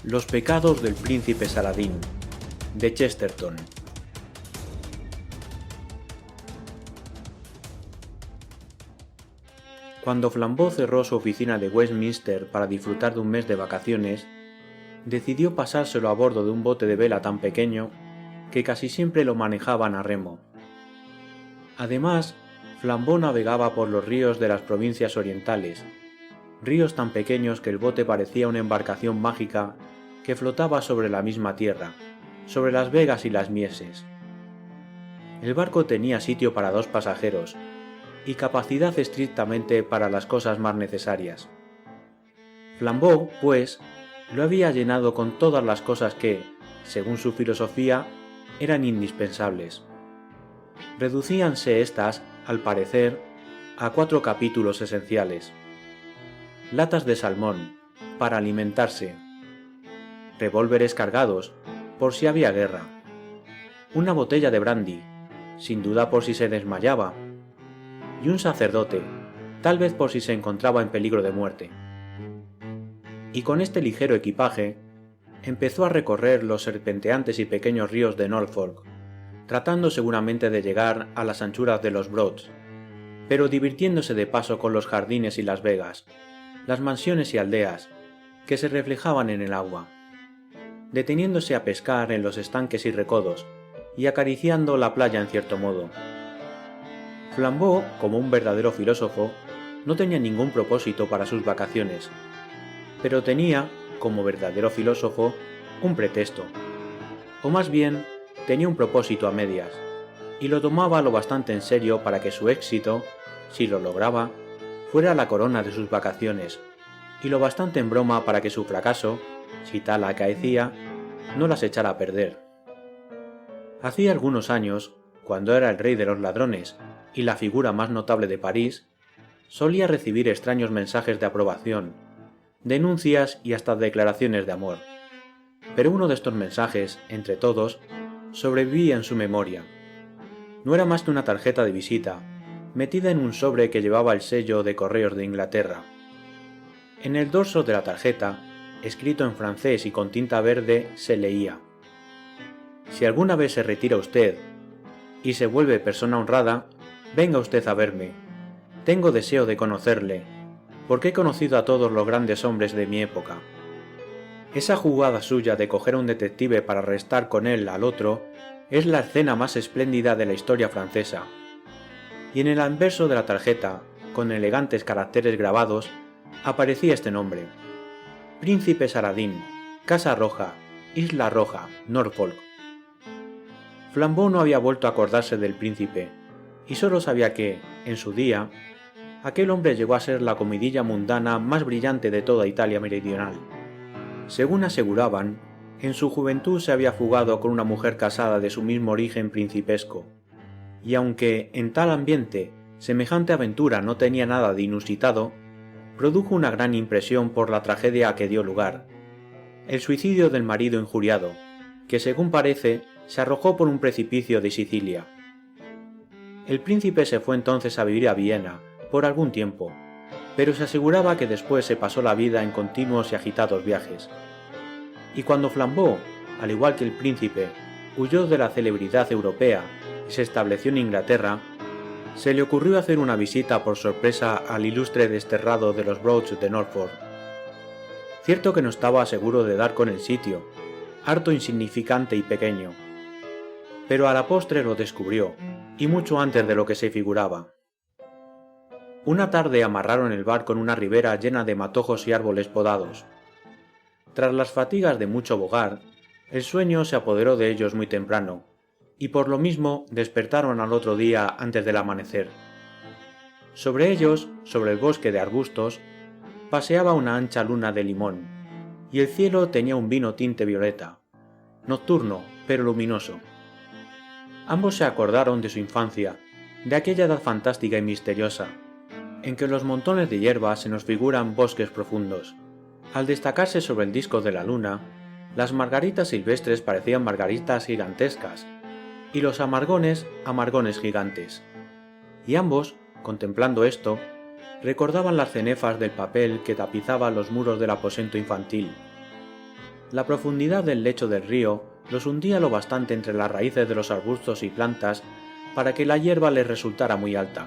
Los pecados del príncipe Saladín, de Chesterton. Cuando Flambeau cerró su oficina de Westminster para disfrutar de un mes de vacaciones, decidió pasárselo a bordo de un bote de vela tan pequeño que casi siempre lo manejaban a remo. Además, Flambeau navegaba por los ríos de las provincias orientales, ríos tan pequeños que el bote parecía una embarcación mágica que flotaba sobre la misma tierra, sobre las vegas y las mieses. El barco tenía sitio para 2 pasajeros y capacidad estrictamente para las cosas más necesarias. Flambeau, pues, lo había llenado con todas las cosas que, según su filosofía, eran indispensables. Reducíanse estas, al parecer, a 4 capítulos esenciales: latas de salmón, para alimentarse; revólveres cargados, por si había guerra; una botella de brandy, sin duda por si se desmayaba; y un sacerdote, tal vez por si se encontraba en peligro de muerte. Y con este ligero equipaje, empezó a recorrer los serpenteantes y pequeños ríos de Norfolk, tratando seguramente de llegar a las anchuras de los Broads, pero divirtiéndose de paso con los jardines y las vegas, las mansiones y aldeas, que se reflejaban en el agua, deteniéndose a pescar en los estanques y recodos, y acariciando la playa en cierto modo. Flambeau, como un verdadero filósofo, no tenía ningún propósito para sus vacaciones, pero tenía, como verdadero filósofo, un pretexto, o más bien, tenía un propósito a medias, y lo tomaba lo bastante en serio para que su éxito, si lo lograba, fuera la corona de sus vacaciones, y lo bastante en broma para que su fracaso, si tal acaecía, no las echara a perder. Hacía algunos años, cuando era el rey de los ladrones y la figura más notable de París, solía recibir extraños mensajes de aprobación, denuncias y hasta declaraciones de amor. Pero uno de estos mensajes, entre todos, sobrevivía en su memoria. No era más que una tarjeta de visita, metida en un sobre que llevaba el sello de Correos de Inglaterra. En el dorso de la tarjeta, escrito en francés y con tinta verde, se leía: «Si alguna vez se retira usted y se vuelve persona honrada, venga usted a verme. Tengo deseo de conocerle, porque he conocido a todos los grandes hombres de mi época». Esa jugada suya de coger a un detective para arrestar con él al otro es la escena más espléndida de la historia francesa. Y en el anverso de la tarjeta, con elegantes caracteres grabados, aparecía este nombre: Príncipe Saladín, Casa Roja, Isla Roja, Norfolk. Flambeau no había vuelto a acordarse del príncipe, y solo sabía que, en su día, aquel hombre llegó a ser la comidilla mundana más brillante de toda Italia meridional. Según aseguraban, en su juventud se había fugado con una mujer casada de su mismo origen principesco, y aunque en tal ambiente semejante aventura no tenía nada de inusitado, produjo una gran impresión por la tragedia a que dio lugar: el suicidio del marido injuriado, que según parece se arrojó por un precipicio de Sicilia. El príncipe se fue entonces a vivir a Viena por algún tiempo, pero se aseguraba que después se pasó la vida en continuos y agitados viajes. Y cuando Flambeau, al igual que el príncipe, huyó de la celebridad europea y se estableció en Inglaterra, se le ocurrió hacer una visita por sorpresa al ilustre desterrado de los Broads de Norfolk. Cierto que no estaba seguro de dar con el sitio, harto insignificante y pequeño, pero a la postre lo descubrió, y mucho antes de lo que se figuraba. Una tarde amarraron el barco en una ribera llena de matojos y árboles podados. Tras las fatigas de mucho bogar, el sueño se apoderó de ellos muy temprano, y por lo mismo despertaron al otro día antes del amanecer. Sobre ellos, sobre el bosque de arbustos, paseaba una ancha luna de limón, y el cielo tenía un vino tinte violeta, nocturno pero luminoso. Ambos se acordaron de su infancia, de aquella edad fantástica y misteriosa, en que los montones de hierba se nos figuran bosques profundos. Al destacarse sobre el disco de la luna, las margaritas silvestres parecían margaritas gigantescas, y los amargones, amargones gigantes. Y ambos, contemplando esto, recordaban las cenefas del papel que tapizaba los muros del aposento infantil. La profundidad del lecho del río los hundía lo bastante entre las raíces de los arbustos y plantas para que la hierba les resultara muy alta.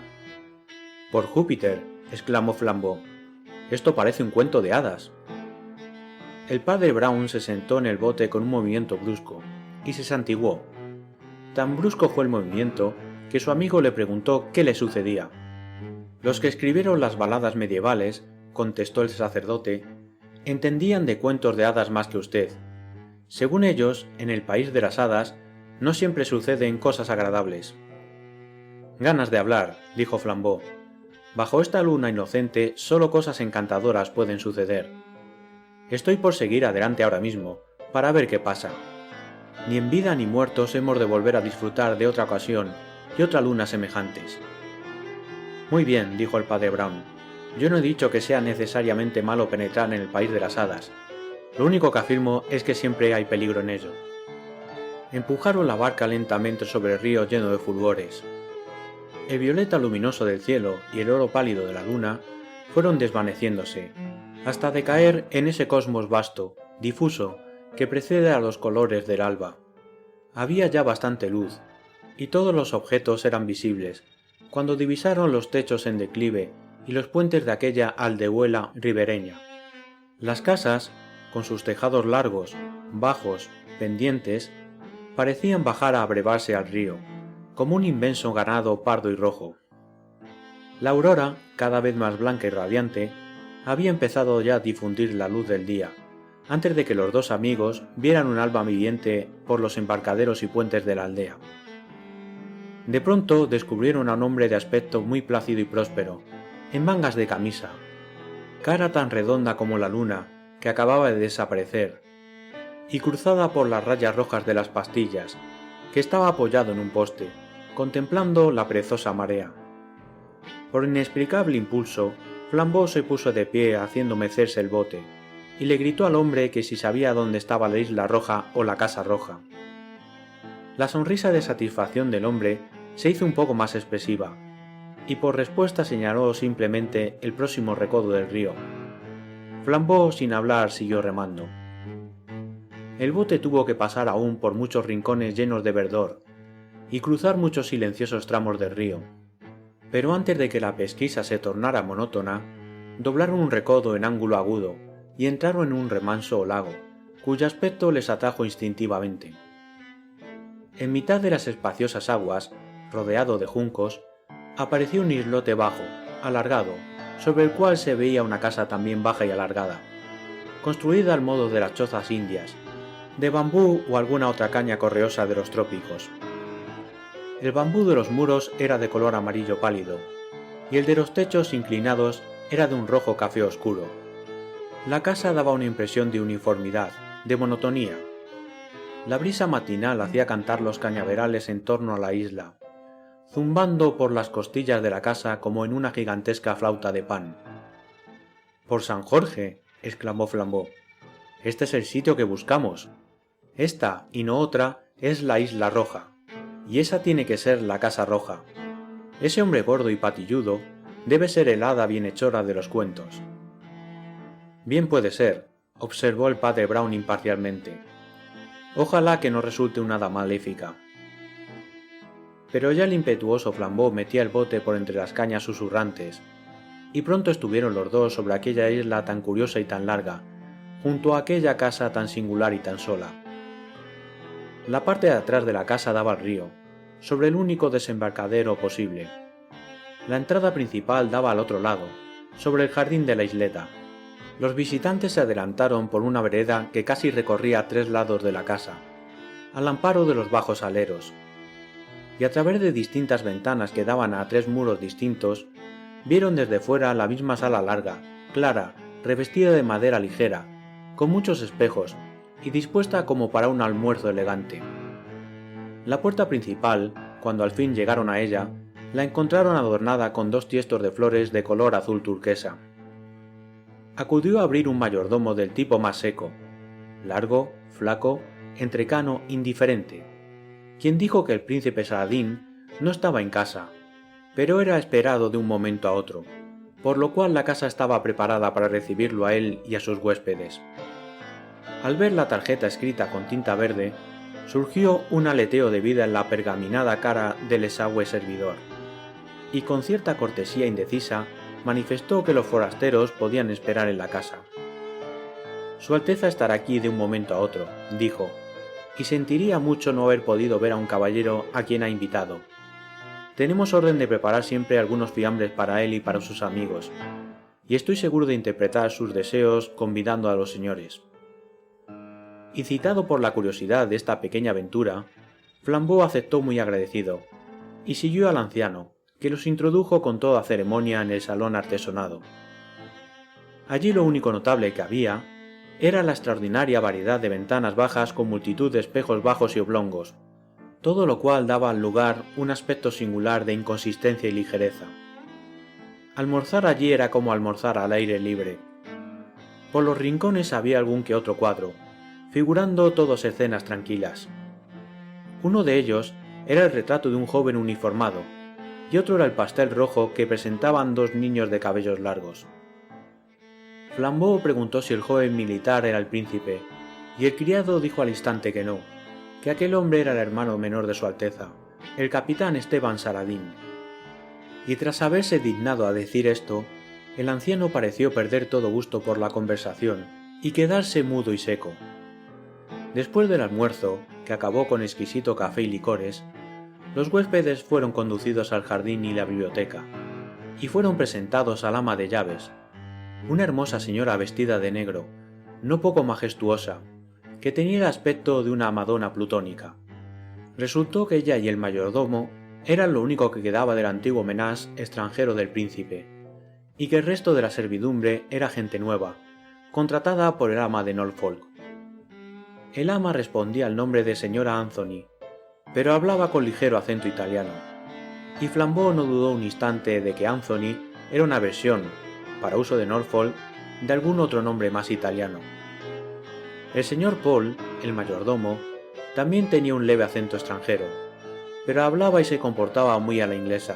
«Por Júpiter», exclamó Flambeau, «esto parece un cuento de hadas». El padre Brown se sentó en el bote con un movimiento brusco, y se santiguó. Tan brusco fue el movimiento que su amigo le preguntó qué le sucedía. «Los que escribieron las baladas medievales», contestó el sacerdote, «entendían de cuentos de hadas más que usted. Según ellos, en el país de las hadas, no siempre suceden cosas agradables». «Ganas de hablar», dijo Flambeau. «Bajo esta luna inocente solo cosas encantadoras pueden suceder. Estoy por seguir adelante ahora mismo, para ver qué pasa. Ni en vida ni muertos hemos de volver a disfrutar de otra ocasión y otra luna semejantes». «Muy bien», dijo el padre Brown. «Yo no he dicho que sea necesariamente malo penetrar en el país de las hadas. Lo único que afirmo es que siempre hay peligro en ello». Empujaron la barca lentamente sobre el río lleno de fulgores. El violeta luminoso del cielo y el oro pálido de la luna fueron desvaneciéndose, hasta decaer en ese cosmos vasto, difuso, que precede a los colores del alba. Había ya bastante luz, y todos los objetos eran visibles, cuando divisaron los techos en declive y los puentes de aquella aldehuela ribereña. Las casas, con sus tejados largos, bajos, pendientes, parecían bajar a abrevarse al río, como un inmenso ganado pardo y rojo. La aurora, cada vez más blanca y radiante, había empezado ya a difundir la luz del día, antes de que los dos amigos vieran un alba viviente por los embarcaderos y puentes de la aldea. De pronto descubrieron a un hombre de aspecto muy plácido y próspero, en mangas de camisa, cara tan redonda como la luna, que acababa de desaparecer, y cruzada por las rayas rojas de las pastillas, que estaba apoyado en un poste, contemplando la perezosa marea. Por inexplicable impulso, Flambeau se puso de pie haciendo mecerse el bote, y le gritó al hombre que si sabía dónde estaba la isla roja o la casa roja. La sonrisa de satisfacción del hombre se hizo un poco más expresiva, y por respuesta señaló simplemente el próximo recodo del río. Flambeau, sin hablar, siguió remando. El bote tuvo que pasar aún por muchos rincones llenos de verdor, y cruzar muchos silenciosos tramos del río. Pero antes de que la pesquisa se tornara monótona, doblaron un recodo en ángulo agudo y entraron en un remanso o lago, cuyo aspecto les atrajo instintivamente. En mitad de las espaciosas aguas, rodeado de juncos, apareció un islote bajo, alargado, sobre el cual se veía una casa también baja y alargada, construida al modo de las chozas indias, de bambú o alguna otra caña correosa de los trópicos. El bambú de los muros era de color amarillo pálido, y el de los techos inclinados era de un rojo café oscuro. La casa daba una impresión de uniformidad, de monotonía. La brisa matinal hacía cantar los cañaverales en torno a la isla, zumbando por las costillas de la casa como en una gigantesca flauta de pan. «Por San Jorge», exclamó Flambeau, «este es el sitio que buscamos. Esta, y no otra, es la Isla Roja, y esa tiene que ser la Casa Roja. Ese hombre gordo y patilludo debe ser el hada bienhechora de los cuentos». «Bien puede ser», observó el padre Brown imparcialmente. «Ojalá que no resulte una hada maléfica». Pero ya el impetuoso Flambeau metía el bote por entre las cañas susurrantes, y pronto estuvieron los dos sobre aquella isla tan curiosa y tan larga, junto a aquella casa tan singular y tan sola. La parte de atrás de la casa daba al río, sobre el único desembarcadero posible. La entrada principal daba al otro lado, sobre el jardín de la isleta. Los visitantes se adelantaron por una vereda que casi recorría 3 lados de la casa, al amparo de los bajos aleros, y a través de distintas ventanas que daban a 3 muros distintos, vieron desde fuera la misma sala larga, clara, revestida de madera ligera, con muchos espejos, y dispuesta como para un almuerzo elegante. La puerta principal, cuando al fin llegaron a ella, la encontraron adornada con 2 tiestos de flores de color azul turquesa. Acudió a abrir un mayordomo del tipo más seco, largo, flaco, entrecano, indiferente, quien dijo que el príncipe Saladín no estaba en casa, pero era esperado de un momento a otro, por lo cual la casa estaba preparada para recibirlo a él y a sus huéspedes. Al ver la tarjeta escrita con tinta verde, surgió un aleteo de vida en la pergaminada cara del exangüe servidor, y con cierta cortesía indecisa manifestó que los forasteros podían esperar en la casa. Su Alteza estará aquí de un momento a otro, dijo, y sentiría mucho no haber podido ver a un caballero a quien ha invitado. Tenemos orden de preparar siempre algunos fiambres para él y para sus amigos, y estoy seguro de interpretar sus deseos convidando a los señores. Y citado por la curiosidad de esta pequeña aventura, Flambeau aceptó muy agradecido, y siguió al anciano, que los introdujo con toda ceremonia en el salón artesonado. Allí lo único notable que había era la extraordinaria variedad de ventanas bajas con multitud de espejos bajos y oblongos, todo lo cual daba al lugar un aspecto singular de inconsistencia y ligereza. Almorzar allí era como almorzar al aire libre. Por los rincones había algún que otro cuadro, figurando todos escenas tranquilas. Uno de ellos era el retrato de un joven uniformado, y otro era el pastel rojo que presentaban dos niños de cabellos largos. Flambeau preguntó si el joven militar era el príncipe, y el criado dijo al instante que no, que aquel hombre era el hermano menor de su Alteza, el capitán Esteban Saradín. Y tras haberse dignado a decir esto, el anciano pareció perder todo gusto por la conversación y quedarse mudo y seco. Después del almuerzo, que acabó con exquisito café y licores, los huéspedes fueron conducidos al jardín y la biblioteca, y fueron presentados al ama de llaves, una hermosa señora vestida de negro, no poco majestuosa, que tenía el aspecto de una Madonna plutónica. Resultó que ella y el mayordomo eran lo único que quedaba del antiguo menás extranjero del príncipe, y que el resto de la servidumbre era gente nueva, contratada por el ama de Norfolk. El ama respondía al nombre de señora Anthony, pero hablaba con ligero acento italiano, y Flambeau no dudó un instante de que Anthony era una versión, para uso de Norfolk, de algún otro nombre más italiano. El señor Paul, el mayordomo, también tenía un leve acento extranjero, pero hablaba y se comportaba muy a la inglesa,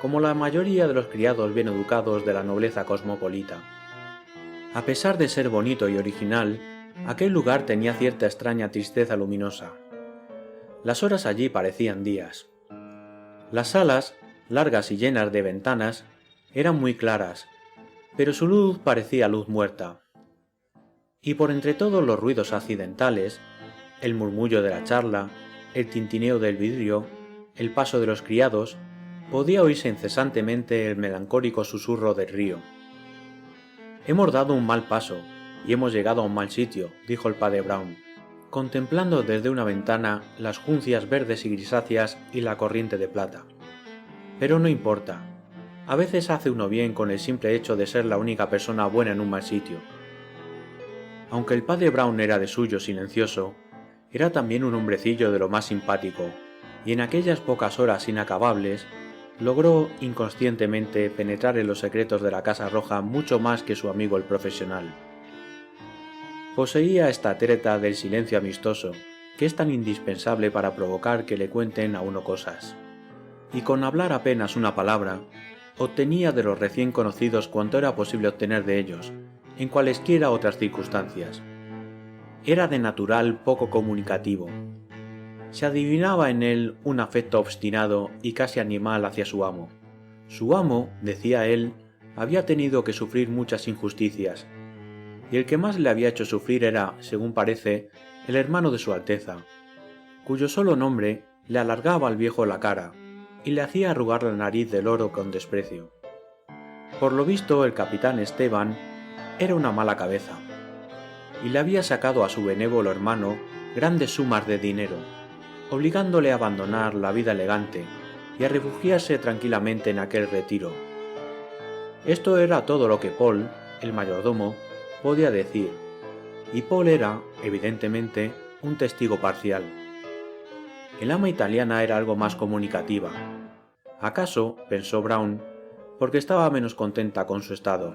como la mayoría de los criados bien educados de la nobleza cosmopolita. A pesar de ser bonito y original, aquel lugar tenía cierta extraña tristeza luminosa. Las horas allí parecían días. Las salas, largas y llenas de ventanas, eran muy claras, pero su luz parecía luz muerta. Y por entre todos los ruidos accidentales, el murmullo de la charla, el tintineo del vidrio, el paso de los criados, podía oírse incesantemente el melancólico susurro del río. «Hemos dado un mal paso, y hemos llegado a un mal sitio», dijo el padre Brown, contemplando desde una ventana las juncias verdes y grisáceas y la corriente de plata. «Pero no importa. A veces hace uno bien con el simple hecho de ser la única persona buena en un mal sitio». Aunque el padre Brown era de suyo silencioso, era también un hombrecillo de lo más simpático, y en aquellas pocas horas inacabables logró inconscientemente penetrar en los secretos de la Casa Roja mucho más que su amigo el profesional. Poseía esta treta del silencio amistoso, que es tan indispensable para provocar que le cuenten a uno cosas, y con hablar apenas una palabra, obtenía de los recién conocidos cuanto era posible obtener de ellos, en cualesquiera otras circunstancias. Era de natural poco comunicativo. Se adivinaba en él un afecto obstinado y casi animal hacia su amo. Su amo, decía él, había tenido que sufrir muchas injusticias, y el que más le había hecho sufrir era, según parece, el hermano de su Alteza, cuyo solo nombre le alargaba al viejo la cara y le hacía arrugar la nariz del oro con desprecio. Por lo visto, el capitán Esteban era una mala cabeza, y le había sacado a su benévolo hermano grandes sumas de dinero, obligándole a abandonar la vida elegante y a refugiarse tranquilamente en aquel retiro. Esto era todo lo que Paul, el mayordomo, podía decir, y Paul era, evidentemente, un testigo parcial. El ama italiana era algo más comunicativa. ¿Acaso, pensó Brown, porque estaba menos contenta con su estado?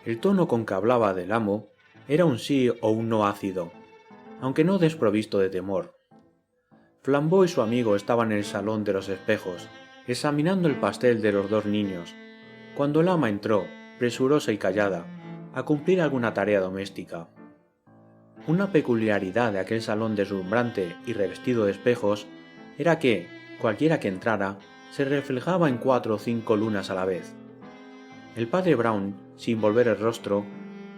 El tono con que hablaba del amo era un sí o un no ácido, aunque no desprovisto de temor. Flambeau y su amigo estaban en el salón de los espejos, examinando el pastel de los dos niños, cuando el ama entró, presurosa y callada, a cumplir alguna tarea doméstica. Una peculiaridad de aquel salón deslumbrante y revestido de espejos era que, cualquiera que entrara, se reflejaba en 4 o 5 lunas a la vez. El padre Brown, sin volver el rostro,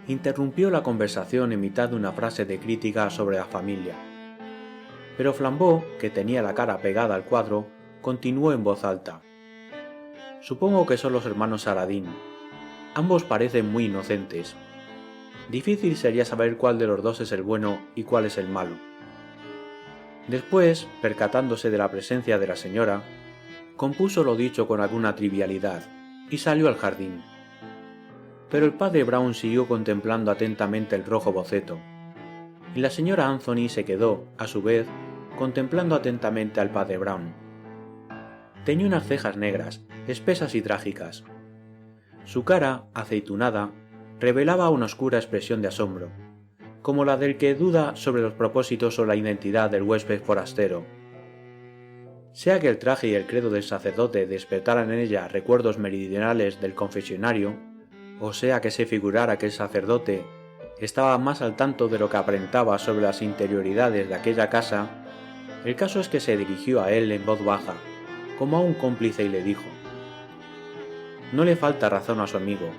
interrumpió la conversación en mitad de una frase de crítica sobre la familia. Pero Flambeau, que tenía la cara pegada al cuadro, continuó en voz alta. Supongo que son los hermanos Saladín. Ambos parecen muy inocentes. Difícil sería saber cuál de los dos es el bueno y cuál es el malo. Después, percatándose de la presencia de la señora, compuso lo dicho con alguna trivialidad y salió al jardín. Pero el padre Brown siguió contemplando atentamente el rojo boceto, y la señora Anthony se quedó, a su vez, contemplando atentamente al padre Brown. Tenía unas cejas negras, espesas y trágicas. Su cara, aceitunada, revelaba una oscura expresión de asombro, como la del que duda sobre los propósitos o la identidad del huésped forastero. Sea que el traje y el credo del sacerdote despertaran en ella recuerdos meridionales del confesionario, o sea que se figurara que el sacerdote estaba más al tanto de lo que aparentaba sobre las interioridades de aquella casa, el caso es que se dirigió a él en voz baja, como a un cómplice, y le dijo: «No le falta razón a su amigo.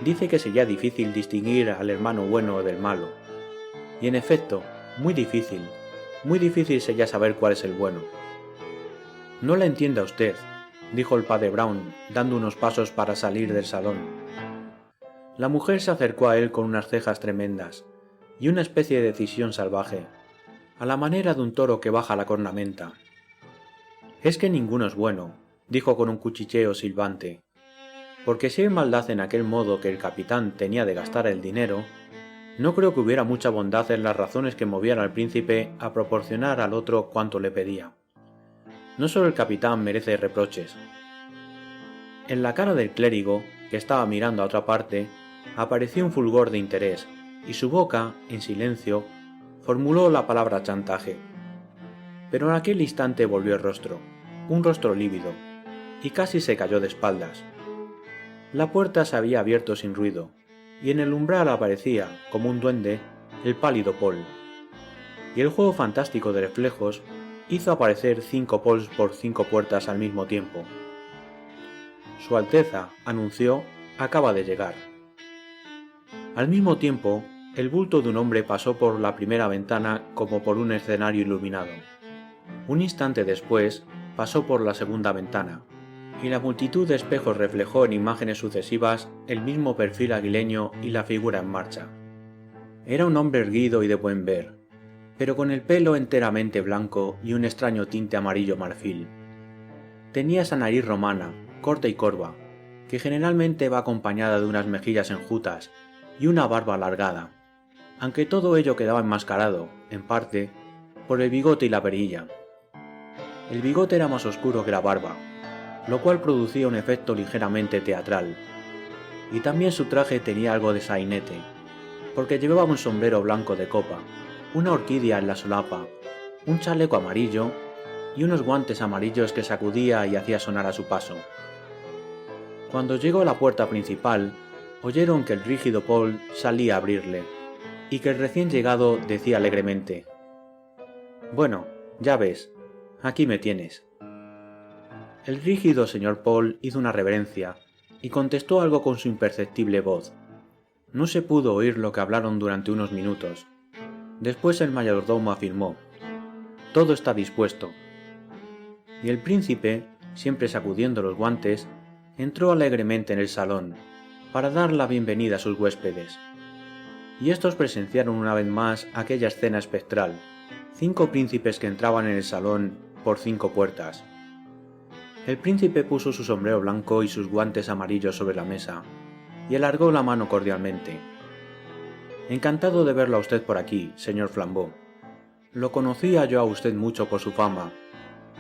Dice que sería difícil distinguir al hermano bueno del malo. Y en efecto, muy difícil sería saber cuál es el bueno». «No la entienda usted», dijo el padre Brown, dando unos pasos para salir del salón. La mujer se acercó a él con unas cejas tremendas y una especie de decisión salvaje, a la manera de un toro que baja la cornamenta. «Es que ninguno es bueno», dijo con un cuchicheo silbante, «porque si hay maldad en aquel modo que el capitán tenía de gastar el dinero, no creo que hubiera mucha bondad en las razones que movían al príncipe a proporcionar al otro cuanto le pedía. No solo el capitán merece reproches». En la cara del clérigo, que estaba mirando a otra parte, apareció un fulgor de interés, y su boca, en silencio, formuló la palabra chantaje. Pero en aquel instante volvió el rostro, un rostro lívido, y casi se cayó de espaldas. La puerta se había abierto sin ruido, y en el umbral aparecía, como un duende, el pálido Paul. Y el juego fantástico de reflejos hizo aparecer 5 Pauls por 5 puertas al mismo tiempo. «Su Alteza», anunció, «acaba de llegar». Al mismo tiempo, el bulto de un hombre pasó por la primera ventana como por un escenario iluminado. Un instante después, pasó por la segunda ventana, y la multitud de espejos reflejó en imágenes sucesivas el mismo perfil aguileño y la figura en marcha. Era un hombre erguido y de buen ver, pero con el pelo enteramente blanco y un extraño tinte amarillo marfil. Tenía esa nariz romana, corta y corva, que generalmente va acompañada de unas mejillas enjutas y una barba alargada, aunque todo ello quedaba enmascarado, en parte, por el bigote y la perilla. El bigote era más oscuro que la barba, lo cual producía un efecto ligeramente teatral, y también su traje tenía algo de sainete, porque llevaba un sombrero blanco de copa, una orquídea en la solapa, un chaleco amarillo y unos guantes amarillos que sacudía y hacía sonar a su paso. Cuando llegó a la puerta principal, oyeron que el rígido Paul salía a abrirle, y que el recién llegado decía alegremente: «Bueno, ya ves, aquí me tienes». El rígido señor Paul hizo una reverencia, y contestó algo con su imperceptible voz. No se pudo oír lo que hablaron durante unos minutos. Después el mayordomo afirmó: «Todo está dispuesto». Y el príncipe, siempre sacudiendo los guantes, entró alegremente en el salón, para dar la bienvenida a sus huéspedes. Y estos presenciaron una vez más aquella escena espectral, 5 príncipes que entraban en el salón por 5 puertas. El príncipe puso su sombrero blanco y sus guantes amarillos sobre la mesa, y alargó la mano cordialmente. «Encantado de verlo a usted por aquí, señor Flambeau. Lo conocía yo a usted mucho por su fama,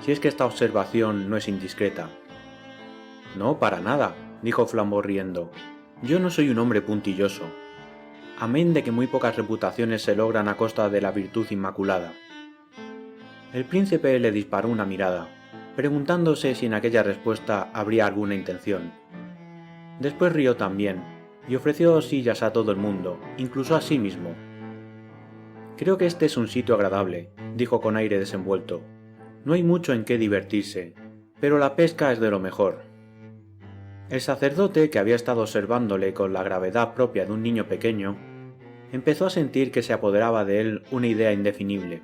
si es que esta observación no es indiscreta». «No, para nada», dijo Flambeau riendo. «Yo no soy un hombre puntilloso, amén de que muy pocas reputaciones se logran a costa de la virtud inmaculada». El príncipe le disparó una mirada, preguntándose si en aquella respuesta habría alguna intención. Después rió también, y ofreció sillas a todo el mundo, incluso a sí mismo. Creo que este es un sitio agradable, dijo con aire desenvuelto. No hay mucho en qué divertirse, pero la pesca es de lo mejor. El sacerdote, que había estado observándole con la gravedad propia de un niño pequeño, empezó a sentir que se apoderaba de él una idea indefinible.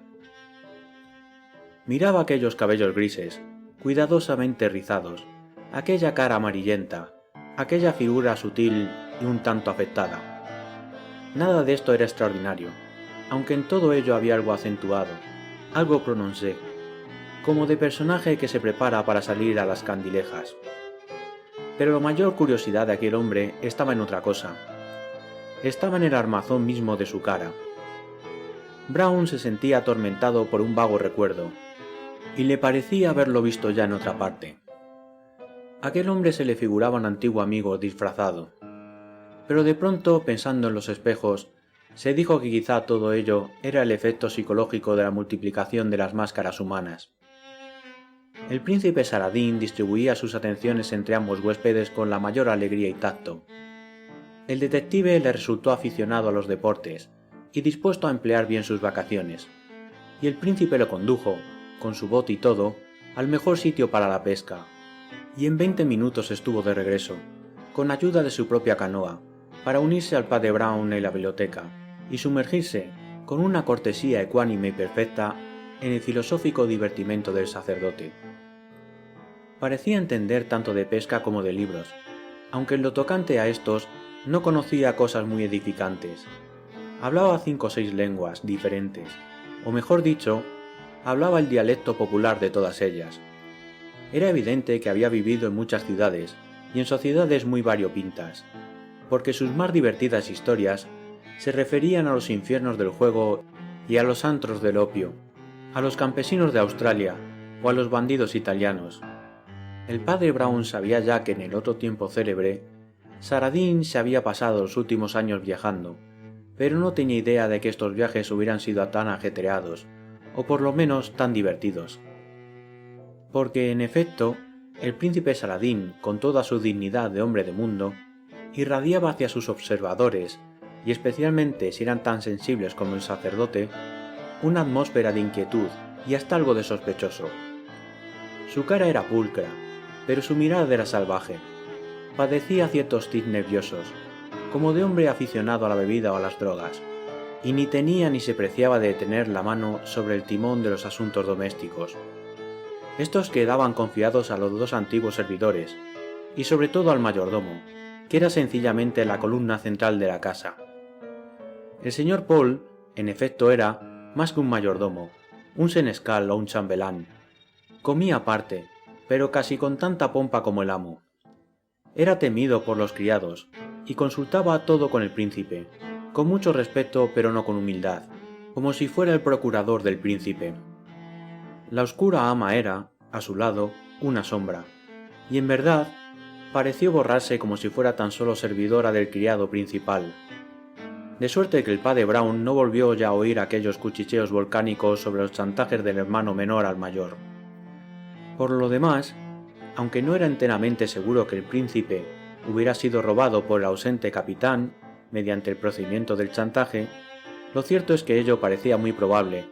Miraba aquellos cabellos grises, cuidadosamente rizados, aquella cara amarillenta, aquella figura sutil y un tanto afectada. Nada de esto era extraordinario, aunque en todo ello había algo acentuado, algo prononcé, como de personaje que se prepara para salir a las candilejas. Pero la mayor curiosidad de aquel hombre estaba en otra cosa. Estaba en el armazón mismo de su cara. Brown se sentía atormentado por un vago recuerdo, y le parecía haberlo visto ya en otra parte. Aquel hombre se le figuraba un antiguo amigo disfrazado. Pero de pronto, pensando en los espejos, se dijo que quizá todo ello era el efecto psicológico de la multiplicación de las máscaras humanas. El príncipe Saladín distribuía sus atenciones entre ambos huéspedes con la mayor alegría y tacto. El detective le resultó aficionado a los deportes y dispuesto a emplear bien sus vacaciones, y el príncipe lo condujo, con su bote y todo, al mejor sitio para la pesca, y en 20 minutos estuvo de regreso, con ayuda de su propia canoa, para unirse al padre Brown en la biblioteca y sumergirse, con una cortesía ecuánime y perfecta, en el filosófico divertimento del sacerdote. Parecía entender tanto de pesca como de libros, aunque en lo tocante a estos no conocía cosas muy edificantes. Hablaba 5 o 6 lenguas diferentes, o mejor dicho, hablaba el dialecto popular de todas ellas. Era evidente que había vivido en muchas ciudades, y en sociedades muy variopintas, porque sus más divertidas historias se referían a los infiernos del juego y a los antros del opio, a los campesinos de Australia o a los bandidos italianos. El padre Brown sabía ya que en el otro tiempo célebre, Saladín se había pasado los últimos años viajando, pero no tenía idea de que estos viajes hubieran sido tan ajetreados, o por lo menos tan divertidos. Porque, en efecto, el príncipe Saladín, con toda su dignidad de hombre de mundo, irradiaba hacia sus observadores, y especialmente si eran tan sensibles como el sacerdote, una atmósfera de inquietud y hasta algo de sospechoso. Su cara era pulcra, pero su mirada era salvaje. Padecía ciertos tics nerviosos, como de hombre aficionado a la bebida o a las drogas, y ni tenía ni se preciaba de tener la mano sobre el timón de los asuntos domésticos. Estos quedaban confiados a los 2 antiguos servidores, y sobre todo al mayordomo, que era sencillamente la columna central de la casa. El señor Paul, en efecto, era, más que un mayordomo, un senescal o un chambelán. Comía aparte, pero casi con tanta pompa como el amo. Era temido por los criados, y consultaba todo con el príncipe, con mucho respeto pero no con humildad, como si fuera el procurador del príncipe. La oscura ama era, a su lado, una sombra, y en verdad, pareció borrarse como si fuera tan solo servidora del criado principal. De suerte que el padre Brown no volvió ya a oír aquellos cuchicheos volcánicos sobre los chantajes del hermano menor al mayor. Por lo demás, aunque no era enteramente seguro que el príncipe hubiera sido robado por el ausente capitán mediante el procedimiento del chantaje, lo cierto es que ello parecía muy probable,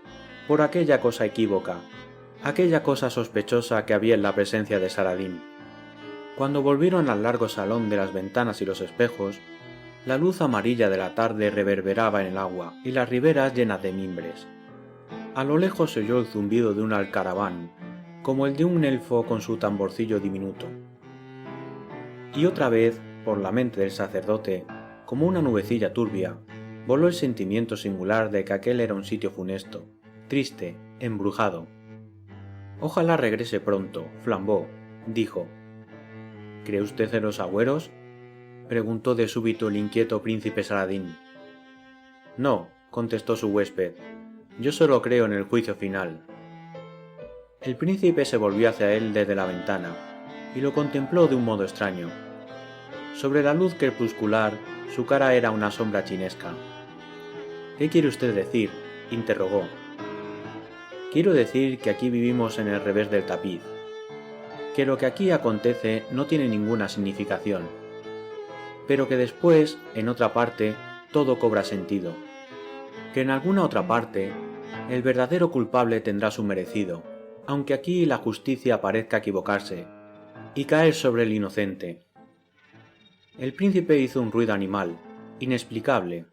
por aquella cosa equívoca, aquella cosa sospechosa que había en la presencia de Saladín. Cuando volvieron al largo salón de las ventanas y los espejos, la luz amarilla de la tarde reverberaba en el agua y las riberas llenas de mimbres. A lo lejos se oyó el zumbido de un alcaraván, como el de un elfo con su tamborcillo diminuto. Y otra vez, por la mente del sacerdote, como una nubecilla turbia, voló el sentimiento singular de que aquel era un sitio funesto, triste, embrujado. Ojalá regrese pronto, Flambeau, dijo. ¿Cree usted en los agüeros?, preguntó de súbito el inquieto príncipe Saladín. No, contestó su huésped, yo solo creo en el juicio final. El príncipe se volvió hacia él desde la ventana, y lo contempló de un modo extraño. Sobre la luz crepuscular, su cara era una sombra chinesca. ¿Qué quiere usted decir?, interrogó. Quiero decir que aquí vivimos en el revés del tapiz, que lo que aquí acontece no tiene ninguna significación, pero que después, en otra parte, todo cobra sentido. que en alguna otra parte el verdadero culpable tendrá su merecido, aunque aquí la justicia parezca equivocarse y caer sobre el inocente. El príncipe hizo un ruido animal, inexplicable.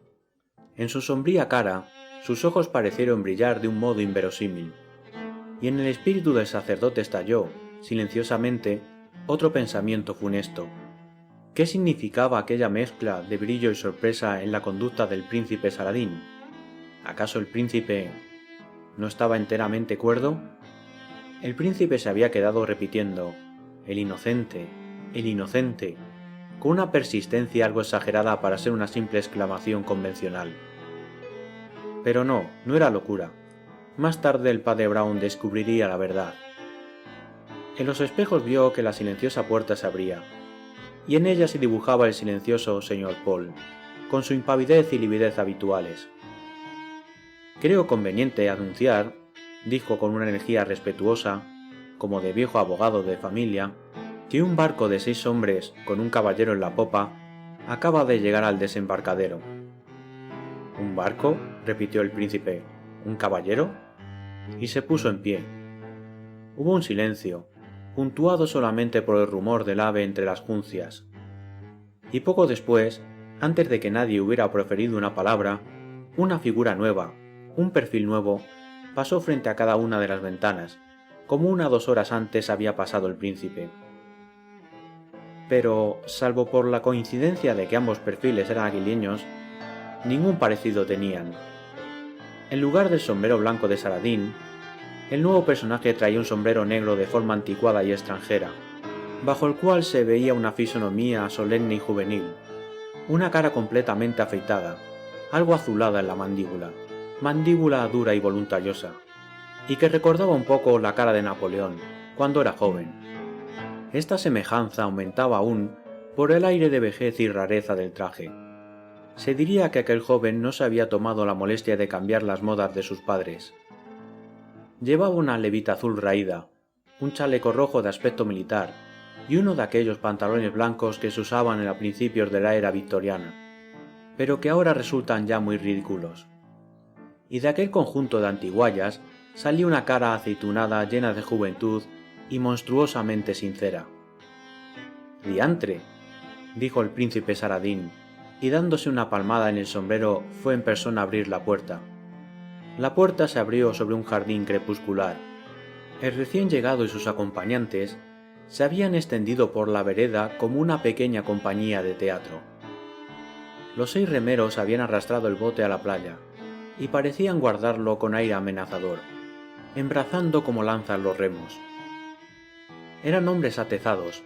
En su sombría cara, sus ojos parecieron brillar de un modo inverosímil, y en el espíritu del sacerdote estalló, silenciosamente, otro pensamiento funesto. ¿Qué significaba aquella mezcla de brillo y sorpresa en la conducta del príncipe Saladín? ¿Acaso el príncipe no estaba enteramente cuerdo? El príncipe se había quedado repitiendo el inocente, con una persistencia algo exagerada para ser una simple exclamación convencional. Pero no era locura. Más tarde el padre Brown descubriría la verdad. En los espejos vio que la silenciosa puerta se abría, y en ella se dibujaba el silencioso señor Paul, con su impavidez y lividez habituales. Creo conveniente anunciar, dijo con una energía respetuosa, como de viejo abogado de familia, que un barco de 6 hombres con un caballero en la popa acaba de llegar al desembarcadero. ¿Un barco?, repitió el príncipe. ¿Un caballero? Y se puso en pie. Hubo un silencio, puntuado solamente por el rumor del ave entre las juncias. Y poco después, antes de que nadie hubiera proferido una palabra, una figura nueva, un perfil nuevo, pasó frente a cada una de las ventanas, como 1 o 2 horas antes había pasado el príncipe. Pero, salvo por la coincidencia de que ambos perfiles eran aguileños, ningún parecido tenían. En lugar del sombrero blanco de Saladín, el nuevo personaje traía un sombrero negro de forma anticuada y extranjera, bajo el cual se veía una fisonomía solemne y juvenil, una cara completamente afeitada, algo azulada en la mandíbula dura y voluntariosa, y que recordaba un poco la cara de Napoleón, cuando era joven. Esta semejanza aumentaba aún por el aire de vejez y rareza del traje. Se diría que aquel joven no se había tomado la molestia de cambiar las modas de sus padres. Llevaba una levita azul raída, un chaleco rojo de aspecto militar y uno de aquellos pantalones blancos que se usaban a principios de la era victoriana, pero que ahora resultan ya muy ridículos. Y de aquel conjunto de antiguallas salía una cara aceitunada llena de juventud y monstruosamente sincera. «Diantre», dijo el príncipe Saladín, y dándose una palmada en el sombrero fue en persona a abrir la puerta. La puerta se abrió sobre un jardín crepuscular. El recién llegado y sus acompañantes se habían extendido por la vereda como una pequeña compañía de teatro. Los 6 remeros habían arrastrado el bote a la playa, y parecían guardarlo con aire amenazador, embrazando como lanzas los remos. Eran hombres atezados,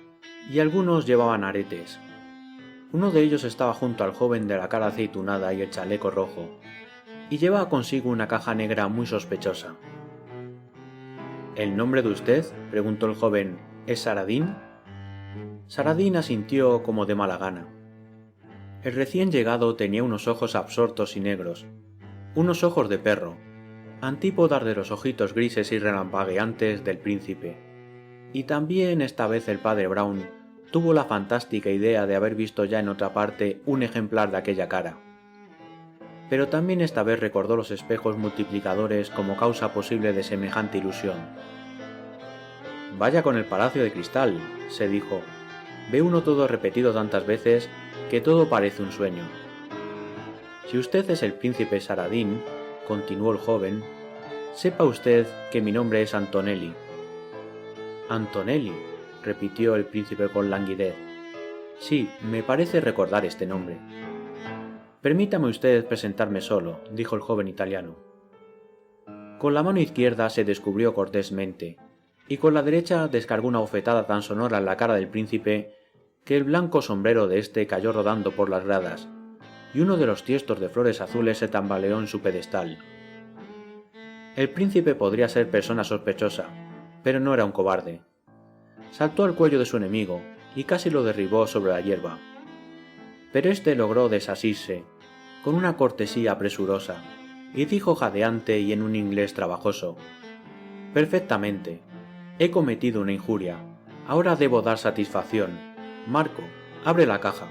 y algunos llevaban aretes. Uno de ellos estaba junto al joven de la cara aceitunada y el chaleco rojo, y llevaba consigo una caja negra muy sospechosa. «¿El nombre de usted?», preguntó el joven, «¿es Saladín?». Saladín asintió como de mala gana. El recién llegado tenía unos ojos absortos y negros, unos ojos de perro, antípodas de los ojitos grises y relampagueantes del príncipe, y también esta vez el padre Brown tuvo la fantástica idea de haber visto ya en otra parte un ejemplar de aquella cara. Pero también esta vez recordó los espejos multiplicadores como causa posible de semejante ilusión. «Vaya con el palacio de cristal», se dijo. «Ve uno todo repetido tantas veces que todo parece un sueño». «Si usted es el príncipe Saladín», continuó el joven, «sepa usted que mi nombre es Antonelli». «Antonelli», repitió el príncipe con languidez. «Sí, me parece recordar este nombre». «Permítame usted presentarme solo», dijo el joven italiano. Con la mano izquierda se descubrió cortésmente, y con la derecha descargó una bofetada tan sonora en la cara del príncipe que el blanco sombrero de éste cayó rodando por las gradas, y uno de los tiestos de flores azules se tambaleó en su pedestal. El príncipe podría ser persona sospechosa, pero no era un cobarde. Saltó al cuello de su enemigo y casi lo derribó sobre la hierba. Pero éste logró desasirse, con una cortesía presurosa, y dijo jadeante y en un inglés trabajoso: «Perfectamente. He cometido una injuria. Ahora debo dar satisfacción. Marco, abre la caja».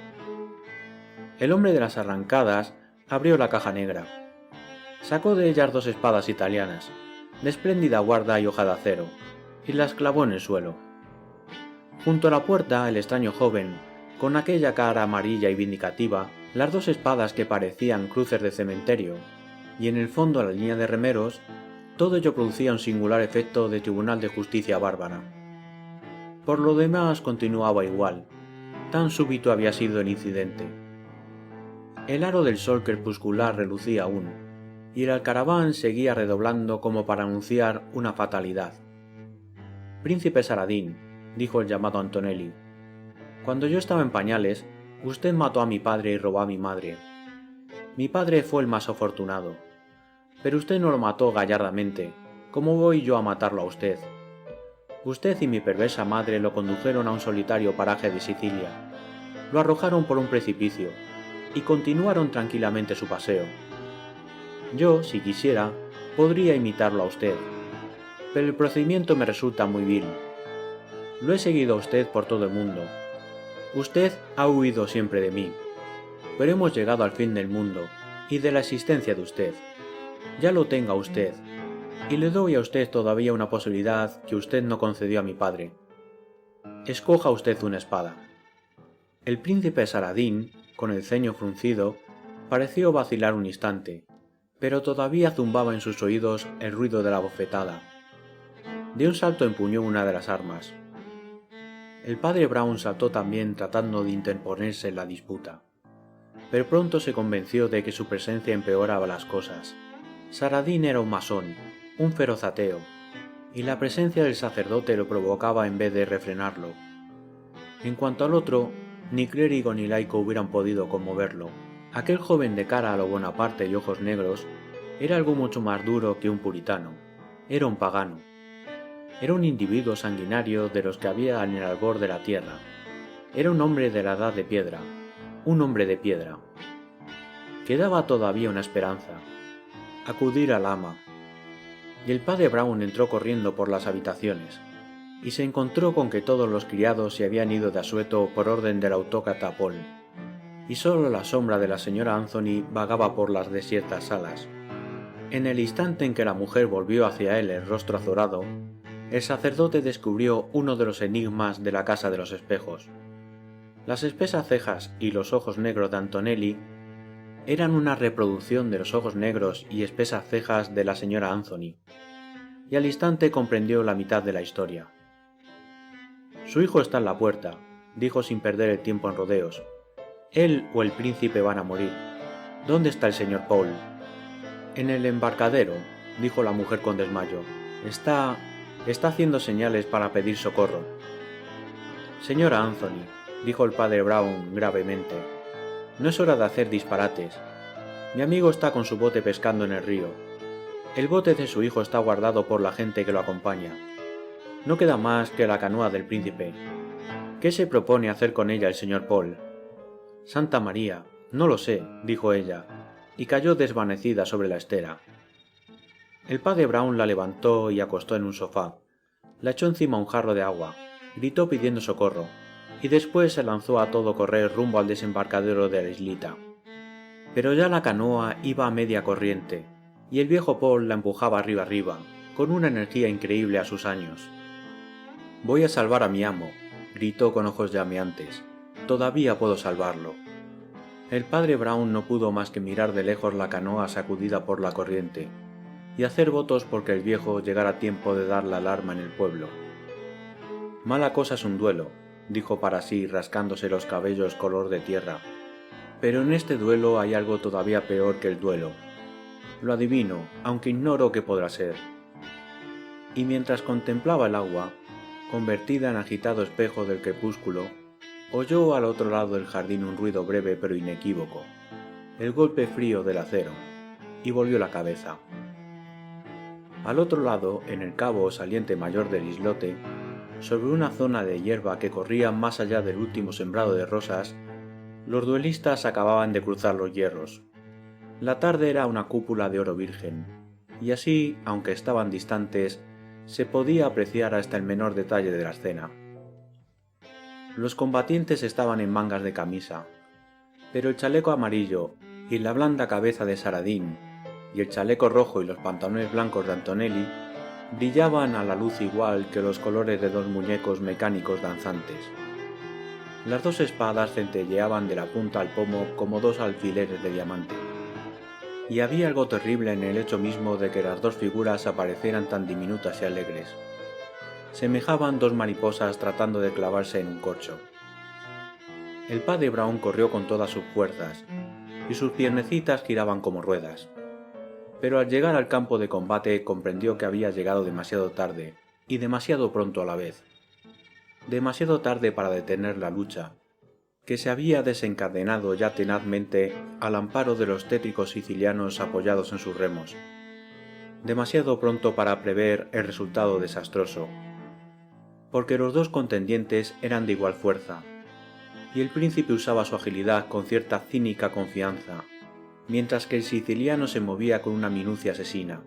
El hombre de las arrancadas abrió la caja negra. Sacó de ellas 2 espadas italianas, de espléndida guarda y hoja de acero, y las clavó en el suelo. Junto a la puerta, el extraño joven, con aquella cara amarilla y vindicativa, las 2 espadas que parecían cruces de cementerio, y en el fondo la línea de remeros, todo ello producía un singular efecto de tribunal de justicia bárbara. Por lo demás continuaba igual, tan súbito había sido el incidente. El aro del sol crepuscular relucía aún, y el alcaraván seguía redoblando como para anunciar una fatalidad. «Príncipe Saradín», dijo el llamado Antonelli, «cuando yo estaba en pañales, usted mató a mi padre y robó a mi madre. Mi padre fue el más afortunado, pero usted no lo mató gallardamente, como voy yo a matarlo a usted. Usted y mi perversa madre lo condujeron a un solitario paraje de Sicilia, lo arrojaron por un precipicio y continuaron tranquilamente su paseo. Yo, si quisiera, podría imitarlo a usted, pero el procedimiento me resulta muy vil. Lo he seguido a usted por todo el mundo. Usted ha huido siempre de mí, pero hemos llegado al fin del mundo y de la existencia de usted. Ya lo tenga usted, y le doy a usted todavía una posibilidad que usted no concedió a mi padre. Escoja usted una espada». El príncipe Saradín, con el ceño fruncido, pareció vacilar un instante, pero todavía zumbaba en sus oídos el ruido de la bofetada. De un salto empuñó una de las armas. El padre Brown saltó también tratando de interponerse en la disputa, pero pronto se convenció de que su presencia empeoraba las cosas. Saradín era un masón, un feroz ateo, y la presencia del sacerdote lo provocaba en vez de refrenarlo. En cuanto al otro, ni clérigo ni laico hubieran podido conmoverlo. Aquel joven de cara a lo Bonaparte y ojos negros era algo mucho más duro que un puritano. Era un pagano. Era un individuo sanguinario de los que había en el albor de la tierra. Era un hombre de la edad de piedra. Un hombre de piedra. Quedaba todavía una esperanza: acudir al ama. Y el padre Brown entró corriendo por las habitaciones, y se encontró con que todos los criados se habían ido de asueto por orden del autócrata Paul, y solo la sombra de la señora Anthony vagaba por las desiertas salas. En el instante en que la mujer volvió hacia él el rostro azorado, el sacerdote descubrió uno de los enigmas de la casa de los espejos. Las espesas cejas y los ojos negros de Antonelli eran una reproducción de los ojos negros y espesas cejas de la señora Anthony, y al instante comprendió la mitad de la historia. «Su hijo está en la puerta», dijo sin perder el tiempo en rodeos. «Él o el príncipe van a morir. ¿Dónde está el señor Paul?» «En el embarcadero», dijo la mujer con desmayo. Está haciendo señales para pedir socorro». «Señora Anthony», dijo el padre Brown gravemente, «no es hora de hacer disparates. Mi amigo está con su bote pescando en el río. El bote de su hijo está guardado por la gente que lo acompaña. No queda más que la canoa del príncipe. ¿Qué se propone hacer con ella el señor Paul?» «Santa María, no lo sé», dijo ella, y cayó desvanecida sobre la estera. El padre Brown la levantó y acostó en un sofá, la echó encima un jarro de agua, gritó pidiendo socorro, y después se lanzó a todo correr rumbo al desembarcadero de la islita. Pero ya la canoa iba a media corriente, y el viejo Paul la empujaba arriba, con una energía increíble a sus años. «Voy a salvar a mi amo», gritó con ojos llameantes. «Todavía puedo salvarlo». El padre Brown no pudo más que mirar de lejos la canoa sacudida por la corriente, y hacer votos porque el viejo llegara a tiempo de dar la alarma en el pueblo. «Mala cosa es un duelo», dijo para sí rascándose los cabellos color de tierra, «pero en este duelo hay algo todavía peor que el duelo. Lo adivino, aunque ignoro qué podrá ser». Y mientras contemplaba el agua, convertida en agitado espejo del crepúsculo, oyó al otro lado del jardín un ruido breve pero inequívoco, el golpe frío del acero, y volvió la cabeza. Al otro lado, en el cabo saliente mayor del islote, sobre una zona de hierba que corría más allá del último sembrado de rosas, los duelistas acababan de cruzar los hierros. La tarde era una cúpula de oro virgen, y así, aunque estaban distantes, se podía apreciar hasta el menor detalle de la escena. Los combatientes estaban en mangas de camisa, pero el chaleco amarillo y la blanda cabeza de Saradín, y el chaleco rojo y los pantalones blancos de Antonelli brillaban a la luz igual que los colores de dos muñecos mecánicos danzantes. Las dos espadas centelleaban de la punta al pomo como dos alfileres de diamante. Y había algo terrible en el hecho mismo de que las dos figuras aparecieran tan diminutas y alegres. Semejaban dos mariposas tratando de clavarse en un corcho. El padre Brown corrió con todas sus fuerzas, y sus piernecitas giraban como ruedas. Pero al llegar al campo de combate comprendió que había llegado demasiado tarde, y demasiado pronto a la vez. Demasiado tarde para detener la lucha, que se había desencadenado ya tenazmente al amparo de los tétricos sicilianos apoyados en sus remos. Demasiado pronto para prever el resultado desastroso, porque los dos contendientes eran de igual fuerza, y el príncipe usaba su agilidad con cierta cínica confianza, mientras que el siciliano se movía con una minucia asesina.